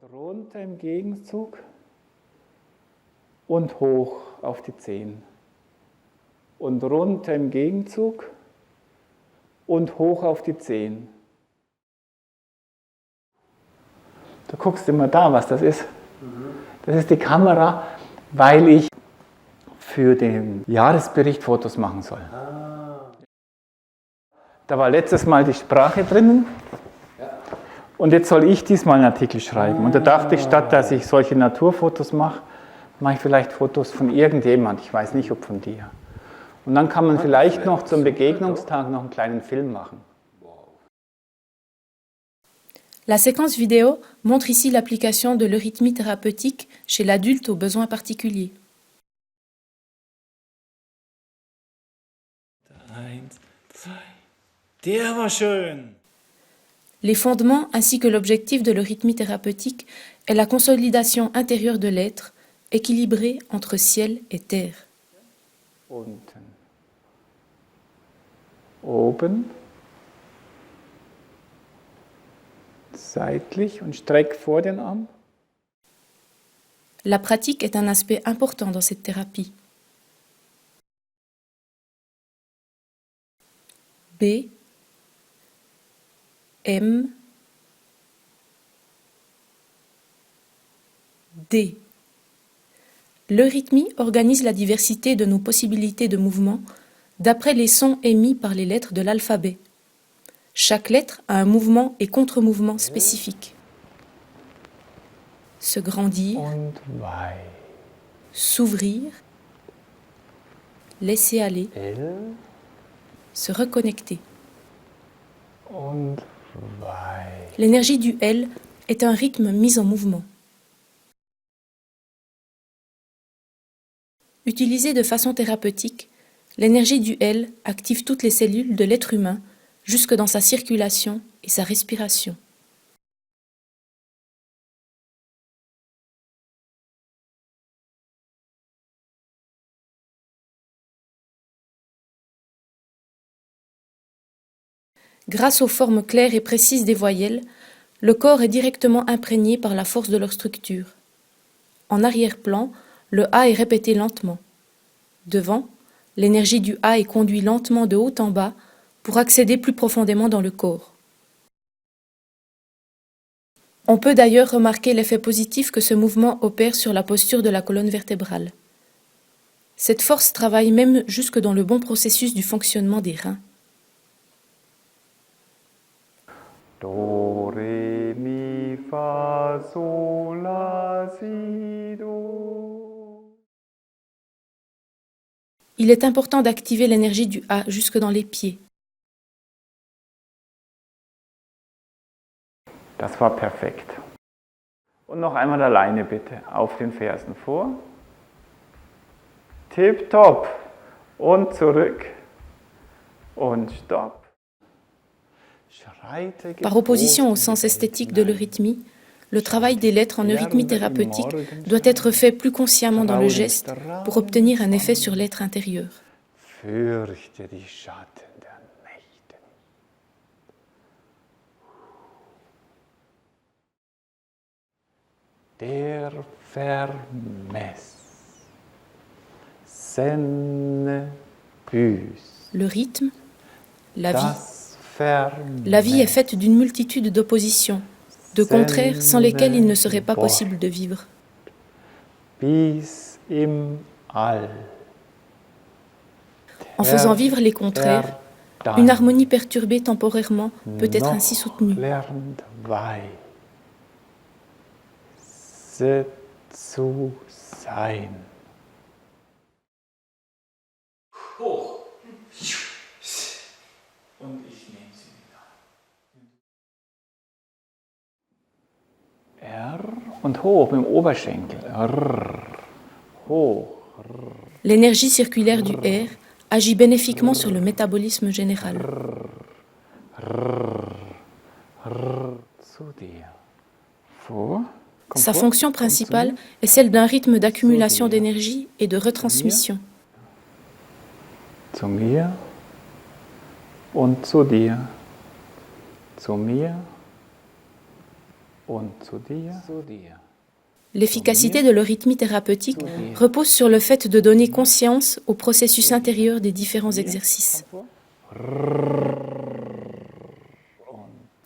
Und runter im Gegenzug und hoch auf die Zehen. Und runter im Gegenzug und hoch auf die Zehen. Du guckst immer da, was das ist. Das ist die Kamera, weil ich für den Jahresbericht Fotos machen soll. Da war letztes Mal die Sprache drinnen. Und jetzt soll ich diesmal einen Artikel schreiben. Und da dachte ich, statt dass ich solche Naturfotos mache, mache ich vielleicht Fotos von irgendjemand. Ich weiß nicht, ob von dir. Und dann kann man vielleicht noch zum Begegnungstag noch einen kleinen Film machen. La séquence vidéo montre ici l'application de l'eurythmie thérapeutique chez l'adulte aux besoins particuliers. 1, 2. Der war schön. Les fondements ainsi que l'objectif de l'eurythmie thérapeutique est la consolidation intérieure de l'être, équilibré entre ciel et terre. Unten. Oben. Seitlich und streck vor den Arm. La pratique est un aspect important dans cette thérapie. B, M, D. L'eurythmie organise la diversité de nos possibilités de mouvement d'après les sons émis par les lettres de l'alphabet. Chaque lettre a un mouvement et contre-mouvement spécifique. Se grandir, Und wei. s'ouvrir, laisser aller, L. se reconnecter. Und wei. L'énergie du L est un rythme mis en mouvement. Utilisée de façon thérapeutique, l'énergie du L active toutes les cellules de l'être humain jusque dans sa circulation et sa respiration. Grâce aux formes claires et précises des voyelles, le corps est directement imprégné par la force de leur structure. En arrière-plan, le A est répété lentement. Devant, l'énergie du A est conduite lentement de haut en bas pour accéder plus profondément dans le corps. On peut d'ailleurs remarquer l'effet positif que ce mouvement opère sur la posture de la colonne vertébrale. Cette force travaille même jusque dans le bon processus du fonctionnement des reins. Do, re, mi, fa, sol, la, si, do. Il est important d'activer l'énergie du A jusque dans les pieds. Das war perfekt. Und noch einmal alleine bitte. Auf den Fersen vor. Tipptopp. Und zurück. Und stopp. Schreite Par opposition au getrost sens in die esthétique Welt de hinein. l'eurythmie, le travail des lettres en eurythmie thérapeutique doit être fait plus consciemment dans le geste pour obtenir un effet sur l'être intérieur. Fürchte die Schatten der Nächte. Der Vermess. Senne Büß. Le rythme, la vie. Das Vermess. La vie est faite d'une multitude d'oppositions, de contraires sans lesquels il ne serait pas possible de vivre. Bis im All. En faisant vivre les contraires, une harmonie perturbée temporairement peut être ainsi soutenue. Lernt wei. Zu sein. Hoch. Und ich nehme sie wieder. R und hoch mit dem Oberschenkel. R. Hoch. L'énergie circulaire du R agit bénéfiquement sur le métabolisme général. Zu dir. Vor. Komm Sa vor. fonction Komm zu principale mir. est celle d'un rythme d'accumulation d'énergie et de retransmission. Zu mir und zu dir. Zu mir und zu dir. L'efficacité de l'eurythmie thérapeutique repose sur le fait de donner conscience au processus intérieur des différents exercices.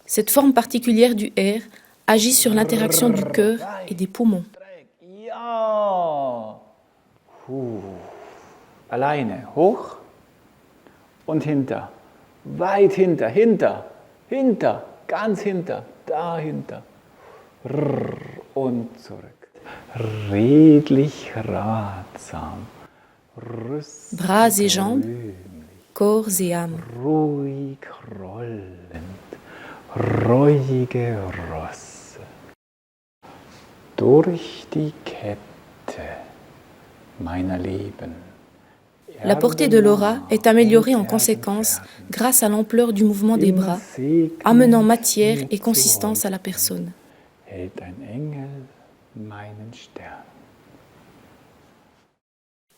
Cette forme particulière du R agit sur l'interaction du cœur et des poumons. Ja. Alleine, hoch und hinter. Weit hinter, hinter, ganz hinter, dahinter. Und zurück. Redlich, ratsam. Bras et jambes, corps et âme. Ruhig rollend, reuige Rosse. Durch die Kette meiner Leben. La portée de l'aura est améliorée en conséquence grâce à l'ampleur du mouvement des bras, amenant matière et consistance à la personne. Hält ein Engel meinen Stern.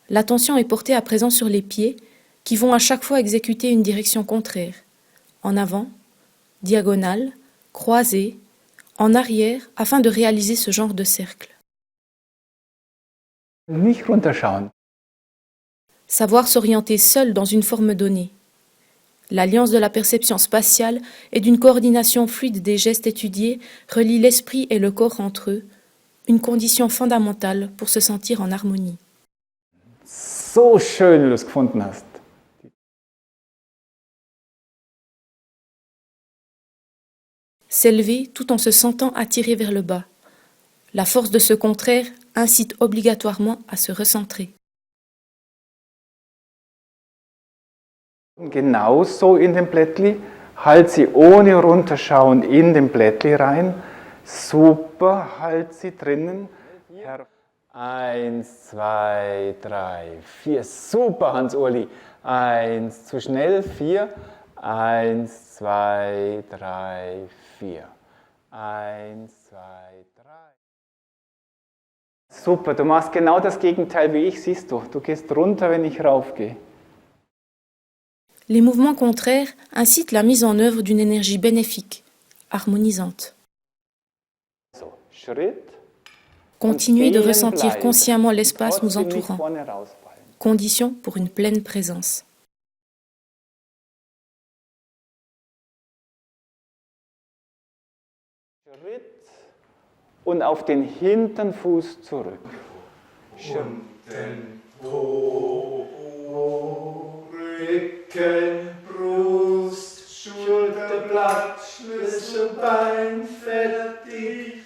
L'attention est portée à présent sur les pieds qui vont à chaque fois exécuter une direction contraire. En avant, diagonale, croisée, en arrière afin de réaliser ce genre de cercle. Nicht runterschauen. Savoir s'orienter seul dans une forme donnée. L'alliance de la perception spatiale et d'une coordination fluide des gestes étudiés relie l'esprit et le corps entre eux, une condition fondamentale pour se sentir en harmonie. So schön, wie du es gefunden hast. S'élever tout en se sentant attiré vers le bas. La force de ce contraire incite obligatoirement à se recentrer. Genauso in dem Blättli. Halt sie ohne runterschauen in dem Blättli rein. Super, halt sie drinnen. 1, 2, 3, 4. Super, Hans-Uli. 1, zu schnell, 4. 1, 2, 3, 4. 1, 2, 3. Super, du machst genau das Gegenteil wie ich, siehst du. Du gehst runter, wenn ich raufgehe. Les mouvements contraires incitent la mise en œuvre d'une énergie bénéfique, harmonisante. So, Schritt. Continuez de ressentir consciemment l'espace nous entourant, condition pour une pleine présence. Schritt und auf den hinteren Fuß zurück. Unten Po, Rücken, Brust, Schulterblatt, Schlüsselbein, fertig.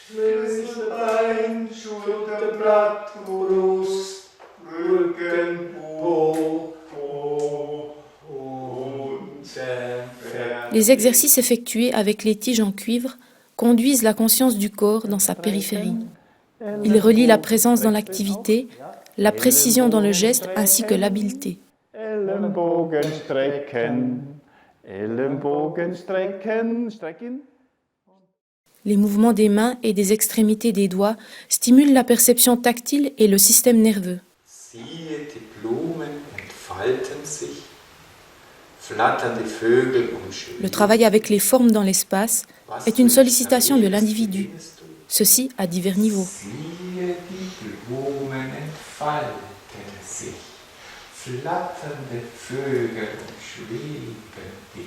Schlüsselbein, Schulterblatt, Brust, Rücken, Po, unten, fertig. Les exercices effectués avec les tiges en cuivre conduisent la conscience du corps dans sa périphérie. Ils relient la présence dans l'activité, la précision dans le geste ainsi que l'habileté. Ellenbogen strecken, Ellenbogen strecken, strecken. Les mouvements des mains et des extrémités des doigts stimulent la perception tactile et le système nerveux. Siehe, die Blumen entfalten sich, flatternde Vögel umschweben. Le travail avec les formes dans l'espace est une sollicitation de l'individu, ceci à divers niveaux. Siehe, die Blumen entfalten sich, flatternde Vögel umschweben.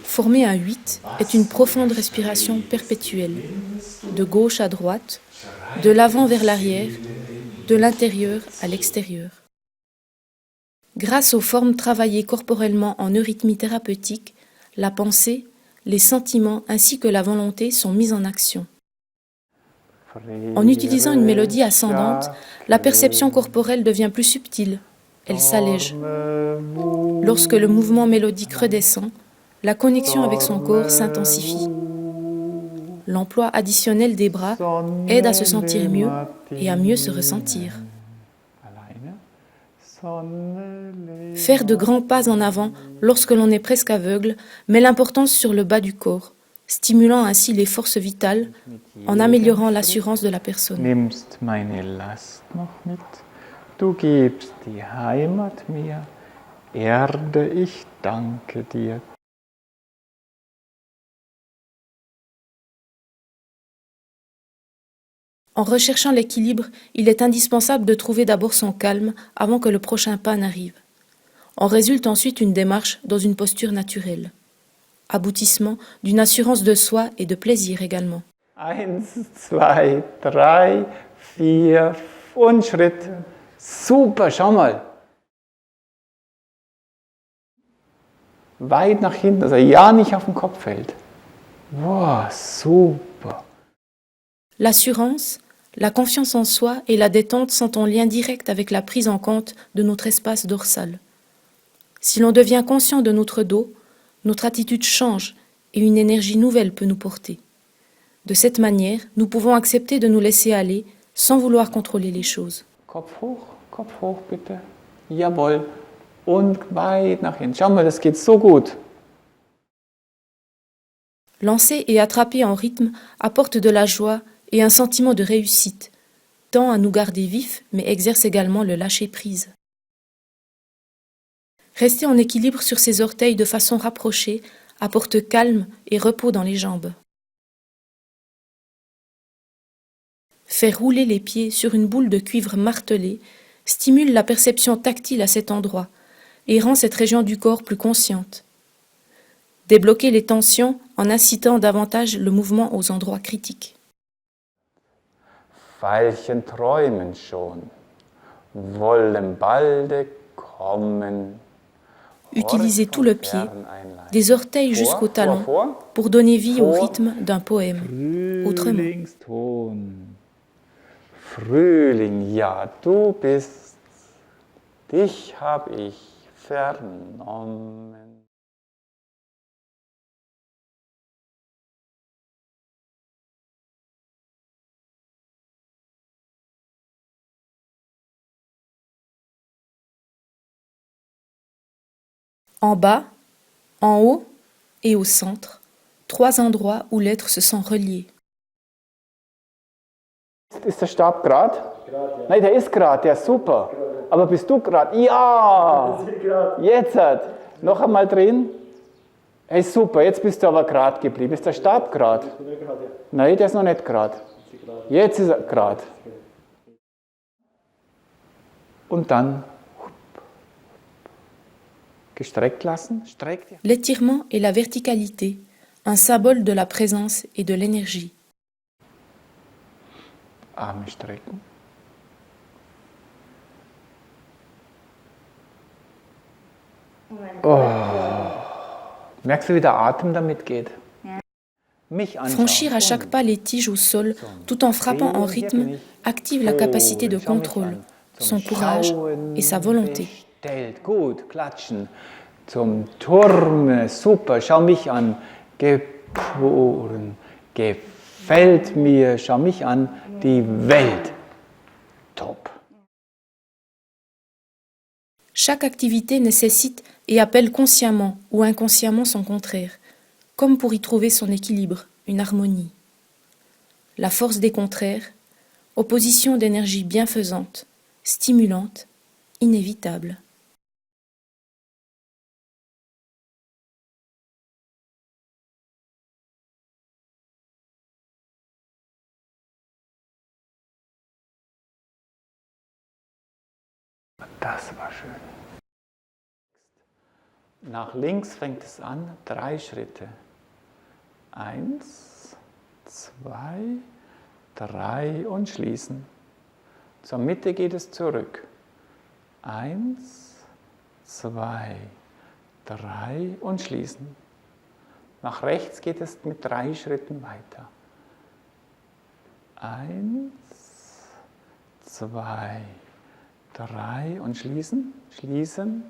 Former un 8 est une profonde respiration perpétuelle, de gauche à droite, de l'avant vers l'arrière, de l'intérieur à l'extérieur. Grâce aux formes travaillées corporellement en eurythmie thérapeutique, la pensée, les sentiments ainsi que la volonté sont mis en action. En utilisant une mélodie ascendante, la perception corporelle devient plus subtile, elle s'allège. Lorsque le mouvement mélodique redescend, la connexion avec son corps s'intensifie. L'emploi additionnel des bras aide à se sentir mieux et à mieux se ressentir. Faire de grands pas en avant lorsque l'on est presque aveugle met l'importance sur le bas du corps, stimulant ainsi les forces vitales en améliorant l'assurance de la personne. Nimmst meine Last noch mit, du gibst die Heimat mir, Erde, ich danke dir. En recherchant l'équilibre, il est indispensable de trouver d'abord son calme avant que le prochain pas n'arrive. En résulte ensuite une démarche dans une posture naturelle. Aboutissement d'une assurance de soi et de plaisir également. 1, 2, 3, 4 und Schritt. Super, schau mal. Weit nach hinten, dass er ja nicht auf den Kopf fällt. Wow, super. L'assurance, la confiance en soi et la détente sont en lien direct avec la prise en compte de notre espace dorsal. Si l'on devient conscient de notre dos, notre attitude change et une énergie nouvelle peut nous porter. De cette manière, nous pouvons accepter de nous laisser aller sans vouloir contrôler les choses. Kopf hoch bitte. Jawohl. Und weit nach hinten. Schau mal, das geht so gut. Lancer et attraper en rythme apporte de la joie et un sentiment de réussite, tend à nous garder vifs mais exerce également le lâcher-prise. Rester en équilibre sur ses orteils de façon rapprochée apporte calme et repos dans les jambes. Faire rouler les pieds sur une boule de cuivre martelée stimule la perception tactile à cet endroit et rend cette région du corps plus consciente. Débloquer les tensions en incitant davantage le mouvement aux endroits critiques. Veilchen träumen schon, wollen balde kommen. Utilisez tout le pied, des orteils jusqu'au talon, pour donner vie au rythme d'un poème. Autrement. Frühlingston. Frühling, ja, du bist, dich hab ich vernommen. En bas, en haut et au centre, 3 endroits où l'être se sent relié. Ist der Stab gerade? Nein, der ist gerade, der ist super. Aber bist du gerade? Ja! Jetzt hat. Noch einmal drehen. Hey, super, jetzt bist du aber gerade geblieben. Ist der Stab gerade? Nein, der ist noch nicht gerade. Jetzt ist er gerade. Und dann gestreckt lassen. Streckt. L'étirement et la verticalité, un symbole de la présence et de l'énergie. Arme strecken. Oh. Merkst du, wie der Atem damit geht? Franchir à chaque pas les tiges au sol, tout en frappant en rythme, active la capacité de contrôle, son courage et sa volonté. Gut, klatschen. Zum Turm, super, schau mich an. Geboren, gefällt mir, schau mich an, die Welt. Top. Chaque activité nécessite et appelle consciemment ou inconsciemment son contraire, comme pour y trouver son équilibre, une harmonie. La force des contraires, opposition d'énergie bienfaisante, stimulante, inévitable. Das war schön. Nach links fängt es an, 3 Schritte. 1, 2, 3 und schließen. Zur Mitte geht es zurück. 1, 2, 3 und schließen. Nach rechts geht es mit 3 Schritten weiter. 1, 2, 3 und schließen, schließen.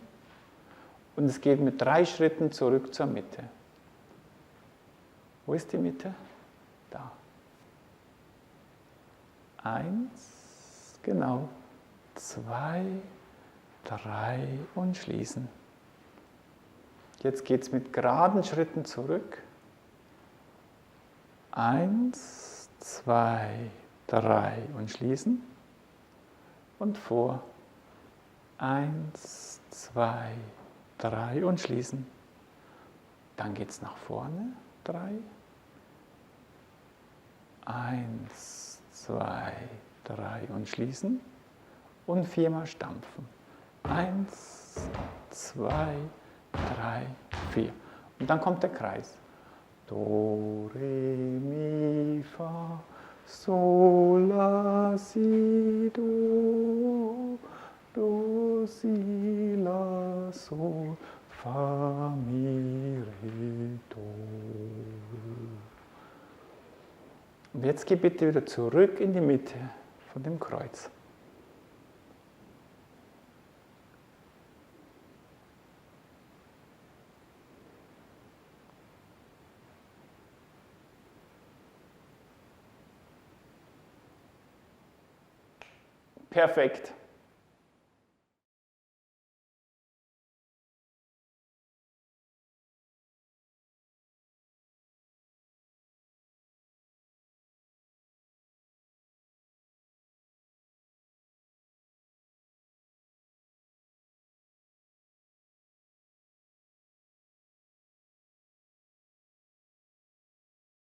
Und es geht mit 3 Schritten zurück zur Mitte. Wo ist die Mitte? Da. 1, genau. 2, 3 und schließen. Jetzt geht es mit geraden Schritten zurück. 1, 2, 3 und schließen. Und vor. 1, 2, 3 und schließen. Dann geht es nach vorne. 3. 1, 2, 3 und schließen. Und 4-mal stampfen. 1, 2, 3, 4. Und dann kommt der Kreis. Do, Re, Mi, Fa, Sol, La, Si, Do, Do, Si, La, Sol, Fa, Mi, Re, Do. Und jetzt geh bitte wieder zurück in die Mitte von dem Kreuz. Perfekt.